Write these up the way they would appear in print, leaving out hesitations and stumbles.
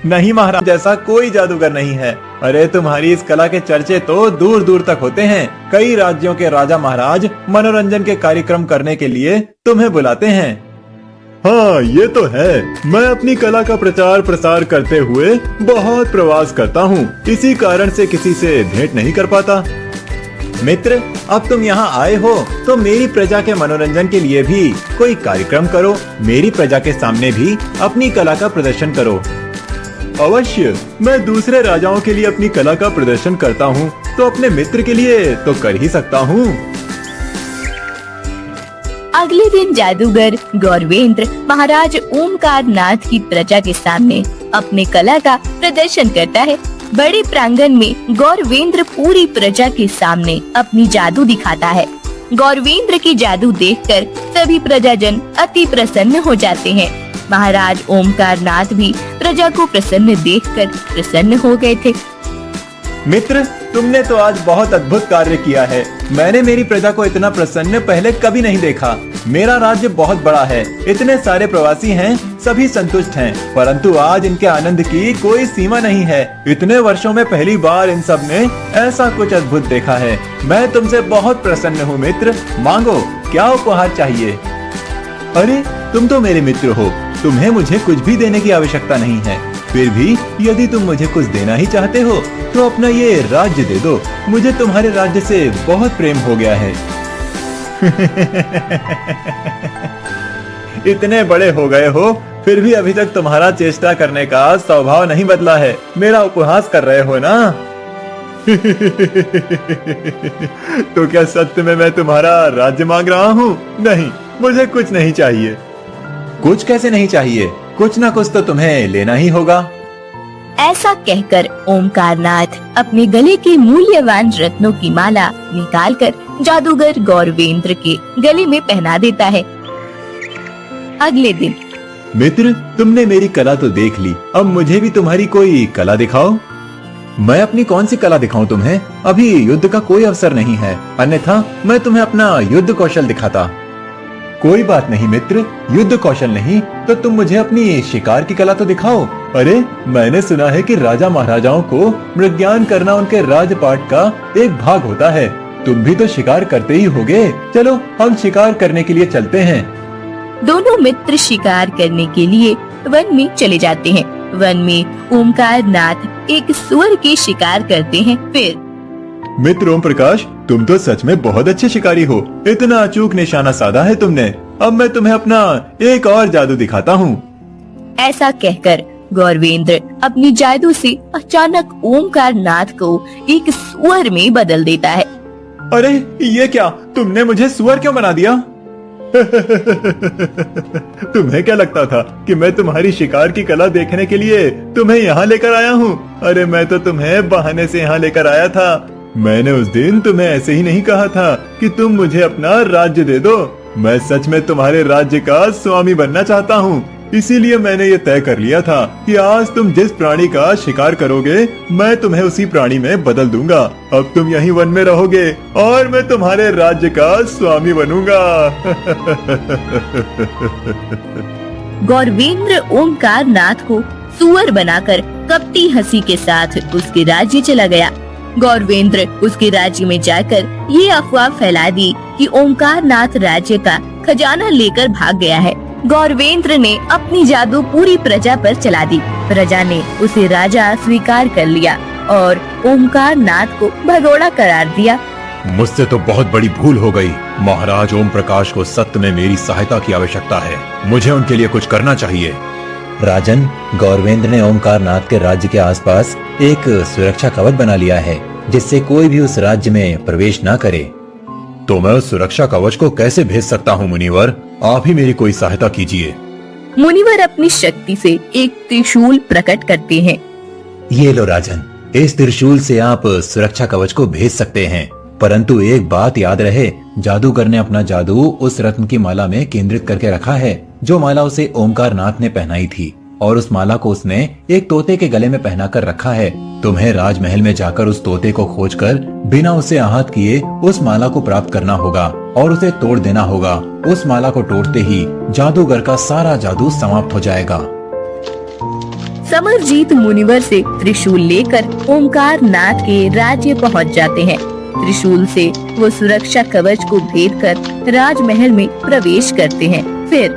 नहीं महाराज, जैसा कोई जादूगर नहीं है। अरे तुम्हारी इस कला के चर्चे तो दूर दूर तक होते हैं। कई राज्यों के राजा महाराज मनोरंजन के कार्यक्रम करने के लिए तुम्हें बुलाते हैं। हाँ, ये तो है। मैं अपनी कला का प्रचार प्रसार करते हुए बहुत प्रवास करता हूँ, इसी कारण से किसी से भेंट नहीं कर पाता। मित्र, अब तुम यहाँ आए हो तो मेरी प्रजा के मनोरंजन के लिए भी कोई कार्यक्रम करो। मेरी प्रजा के सामने भी अपनी कला का प्रदर्शन करो। अवश्य, मैं दूसरे राजाओं के लिए अपनी कला का प्रदर्शन करता हूँ, तो अपने मित्र के लिए तो कर ही सकता हूँ। अगले दिन जादूगर गौरवेंद्र महाराज ओमकार नाथ की प्रजा के सामने अपने कला का प्रदर्शन करता है। बड़े प्रांगण में गौरवेंद्र पूरी प्रजा के सामने अपनी जादू दिखाता है। गौरवेंद्र की जादू देखकर सभी प्रजाजन अति प्रसन्न हो जाते हैं। महाराज ओमकार नाथ भी प्रजा को प्रसन्न देखकर प्रसन्न हो गए थे। मित्र, तुमने तो आज बहुत अद्भुत कार्य किया है। मैंने मेरी प्रजा को इतना प्रसन्न पहले कभी नहीं देखा। मेरा राज्य बहुत बड़ा है, इतने सारे प्रवासी हैं, सभी संतुष्ट हैं, परंतु आज इनके आनंद की कोई सीमा नहीं है। इतने वर्षों में पहली बार इन सब ने ऐसा कुछ अद्भुत देखा है। मैं तुमसे बहुत प्रसन्न हूँ मित्र। मांगो, क्या उपहार चाहिए? अरे, तुम तो मेरे मित्र हो, तुम्हें मुझे कुछ भी देने की आवश्यकता नहीं है। फिर भी यदि तुम मुझे कुछ देना ही चाहते हो तो अपना ये राज्य दे दो। मुझे तुम्हारे राज्य से बहुत प्रेम हो गया है। इतने बड़े हो गए हो, फिर भी अभी तक तुम्हारा चेष्टा करने का स्वभाव नहीं बदला है। मेरा उपहास कर रहे हो ना? तो क्या सत्य में मैं तुम्हारा राज्य मांग रहा हूँ? नहीं, मुझे कुछ नहीं चाहिए। कुछ कैसे नहीं चाहिए? कुछ ना कुछ तो तुम्हें लेना ही होगा। ऐसा कहकर ओमकार नाथ अपने गले के मूल्यवान रत्नों की माला निकालकर जादूगर गौरवेंद्र के गले में पहना देता है। अगले दिन, मित्र, तुमने मेरी कला तो देख ली, अब मुझे भी तुम्हारी कोई कला दिखाओ। मैं अपनी कौन सी कला दिखाऊं तुम्हें? अभी युद्ध का कोई अवसर नहीं है, अन्यथा मैं तुम्हें अपना युद्ध कौशल दिखाता। कोई बात नहीं मित्र, युद्ध कौशल नहीं तो तुम मुझे अपनी शिकार की कला तो दिखाओ। अरे, मैंने सुना है कि राजा महाराजाओं को मृज्ञान करना उनके राजपाट का एक भाग होता है। तुम भी तो शिकार करते ही होगे। चलो, हम शिकार करने के लिए चलते हैं। दोनों मित्र शिकार करने के लिए वन में चले जाते हैं। वन में ओमकार नाथ एक सुअर की शिकार करते हैं। फिर, मित्र ओम प्रकाश, तुम तो सच में बहुत अच्छे शिकारी हो। इतना अचूक निशाना साधा है तुमने। अब मैं तुम्हें अपना एक और जादू दिखाता हूँ। ऐसा कहकर गौरवेंद्र अपनी जादू से अचानक ओमकार नाथ को एक सुअर में बदल देता है। अरे, ये क्या? तुमने मुझे सुअर क्यों बना दिया? तुम्हें क्या लगता था कि मैं तुम्हारी शिकार की कला देखने के लिए तुम्हें यहाँ लेकर आया हूँ? अरे, मैं तो तुम्हें बहाने से यहाँ लेकर आया था। मैंने उस दिन तुम्हें ऐसे ही नहीं कहा था कि तुम मुझे अपना राज्य दे दो। मैं सच में तुम्हारे राज्य का स्वामी बनना चाहता हूँ। इसीलिए मैंने ये तय कर लिया था कि आज तुम जिस प्राणी का शिकार करोगे, मैं तुम्हें उसी प्राणी में बदल दूंगा। अब तुम यहीं वन में रहोगे और मैं तुम्हारे राज्य का स्वामी बनूंगा। गौरवेंद्र ओमकार नाथ को सुअर बनाकर कपटी हंसी के साथ उसके राज्य चला गया। गौरवेंद्र उसके राज्य में जाकर ये अफवाह फैला दी कि ओमकार नाथ राज्य का खजाना लेकर भाग गया है। गौरवेंद्र ने अपनी जादू पूरी प्रजा पर चला दी। प्रजा ने उसे राजा स्वीकार कर लिया और ओमकार नाथ को भगोड़ा करार दिया। मुझसे तो बहुत बड़ी भूल हो गई। महाराज ओम प्रकाश को सत्य में मेरी सहायता की आवश्यकता है। मुझे उनके लिए कुछ करना चाहिए। राजन, गौरवेंद्र ने ओमकार नाथ के राज्य के आसपास एक सुरक्षा कवच बना लिया है, जिससे कोई भी उस राज्य में प्रवेश न करे। तो मैं उस सुरक्षा कवच को कैसे भेज सकता हूँ मुनिवर? आप ही मेरी कोई सहायता कीजिए। मुनिवर अपनी शक्ति से एक त्रिशूल प्रकट करते हैं। ये लो राजन, इस त्रिशूल से आप सुरक्षा कवच को भेज सकते हैं, परंतु एक बात याद रहे, जादूगर ने अपना जादू उस रत्न की माला में केंद्रित करके रखा है, जो माला उसे ओमकार नाथ ने पहनाई थी, और उस माला को उसने एक तोते के गले में पहना कर रखा है। तुम्हें राजमहल में जाकर उस तोते को खोजकर बिना उसे आहत किए उस माला को प्राप्त करना होगा और उसे तोड़ देना होगा। उस माला को तोड़ते ही जादूगर का सारा जादू समाप्त हो जाएगा। समरजीत मुनिवर से त्रिशूल लेकर ओमकार नाथ के राज्य पहुंच जाते हैं। त्रिशूल से वो सुरक्षा कवच को भेद कर राजमहल में प्रवेश करते हैं। फिर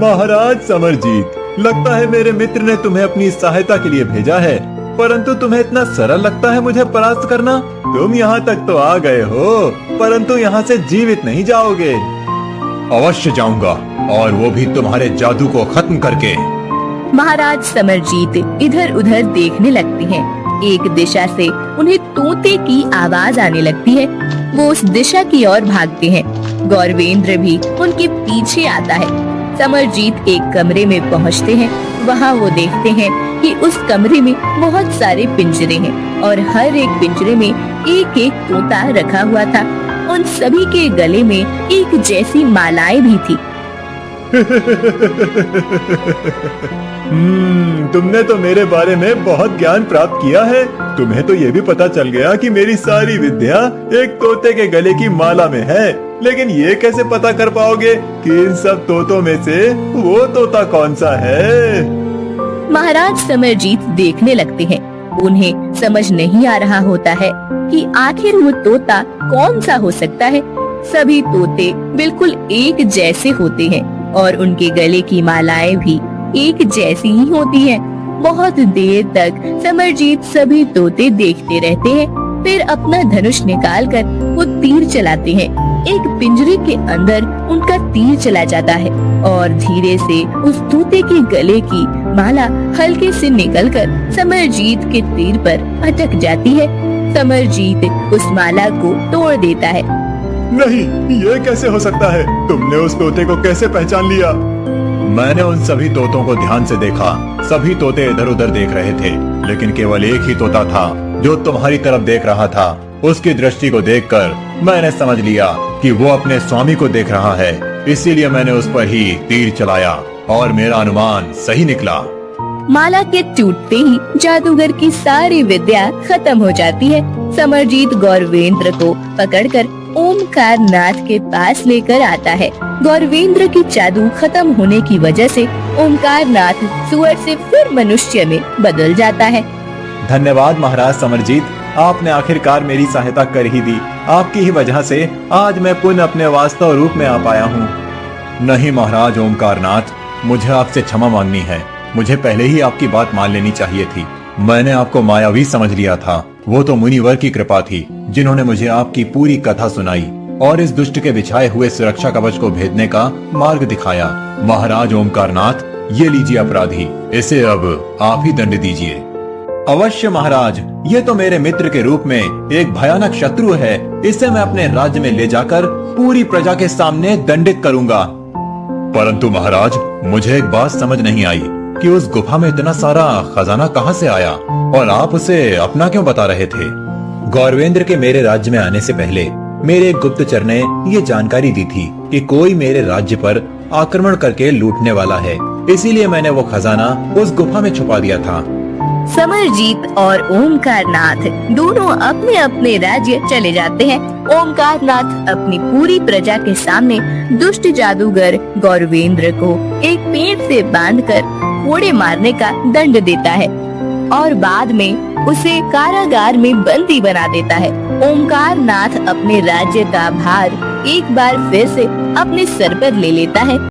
महाराज समरजीत, लगता है मेरे मित्र ने तुम्हें अपनी सहायता के लिए भेजा है, परंतु तुम्हें इतना सरल लगता है मुझे परास्त करना। तुम यहाँ तक तो आ गए हो, परंतु यहाँ से जीवित नहीं जाओगे। अवश्य जाऊंगा, और वो भी तुम्हारे जादू को खत्म करके। महाराज समरजीत इधर उधर देखने लगते हैं। एक दिशा से उन्हें तोते की आवाज आने लगती है। वो उस दिशा की ओर भागते हैं। गौरवेंद्र भी उनके पीछे आता है। समरजीत एक कमरे में पहुंचते हैं। वहां वो देखते हैं कि उस कमरे में बहुत सारे पिंजरे हैं और हर एक पिंजरे में एक एक तोता रखा हुआ था। उन सभी के गले में एक जैसी मालाएं भी थी। तुमने तो मेरे बारे में बहुत ज्ञान प्राप्त किया है। तुम्हें तो ये भी पता चल गया कि मेरी सारी विद्या एक तोते के गले की माला में है। लेकिन ये कैसे पता कर पाओगे कि इन सब तोतों में से वो तोता कौन सा है? महाराज समरजीत देखने लगते हैं। उन्हें समझ नहीं आ रहा होता है कि आखिर वो तोता कौन सा हो सकता है। सभी तोते बिल्कुल एक जैसे होते हैं और उनके गले की मालाएं भी एक जैसी ही होती हैं। बहुत देर तक समरजीत सभी तोते देखते रहते हैं। फिर अपना धनुष निकालकर वो तीर चलाते हैं। एक पिंजरे के अंदर उनका तीर चला जाता है और धीरे से उस तोते के गले की माला हल्के से निकलकर समरजीत के तीर पर अटक जाती है। समरजीत उस माला को तोड़ देता है। नहीं, ये कैसे हो सकता है? तुमने उस तोते को कैसे पहचान लिया? मैंने उन सभी तोतों को ध्यान से देखा। सभी तोते इधर उधर देख रहे थे, लेकिन केवल एक ही तोता था जो तुम्हारी तरफ देख रहा था। उसकी दृष्टि को देखकर मैंने समझ लिया कि वो अपने स्वामी को देख रहा है। इसीलिए मैंने उस पर ही तीर चलाया और मेरा अनुमान सही निकला। माला के टूटते ही जादूगर की सारी विद्या खत्म हो जाती है। समरजीत गौरवेंद्र को पकड़कर ओमकार नाथ के पास लेकर आता है। गौरवेंद्र की जादू खत्म होने की वजह से ओमकार नाथ सुअर से फिर मनुष्य में बदल जाता है। धन्यवाद महाराज समरजीत, आपने आखिरकार मेरी सहायता कर ही दी। आपकी ही वजह से आज मैं पुनः अपने वास्तव रूप में आ पाया हूँ। नहीं महाराज ओमकार नाथ, मुझे आपसे क्षमा मांगनी है। मुझे पहले ही आपकी बात मान लेनी चाहिए थी। मैंने आपको मायावी समझ लिया था। वो तो मुनिवर की कृपा थी जिन्होंने मुझे आपकी पूरी कथा सुनाई और इस दुष्ट के बिछाए हुए सुरक्षा कवच को भेदने का मार्ग दिखाया। महाराज ओमकार नाथ, ये लीजिए अपराधी, इसे अब आप ही दंड दीजिए। अवश्य महाराज, ये तो मेरे मित्र के रूप में एक भयानक शत्रु है। इसे मैं अपने राज्य में ले जाकर पूरी प्रजा के सामने दंडित करूंगा। परंतु महाराज, मुझे एक बात समझ नहीं आई कि उस गुफा में इतना सारा खजाना कहाँ से आया और आप उसे अपना क्यों बता रहे थे? गौरवेंद्र के मेरे राज्य में आने से पहले मेरे एक गुप्तचर ने ये जानकारी दी थी कि कोई मेरे राज्य पर आक्रमण करके लूटने वाला है। इसीलिए मैंने वो खजाना उस गुफा में छुपा दिया था। समरजीत और ओमकार नाथ दोनों अपने अपने राज्य चले जाते हैं। ओमकार नाथ अपनी पूरी प्रजा के सामने दुष्ट जादूगर गौरवेंद्र को एक पेड़ से बांधकर कोड़े मारने का दंड देता है और बाद में उसे कारागार में बंदी बना देता है। ओमकार नाथ अपने राज्य का भार एक बार फिर से अपने सर पर ले लेता है।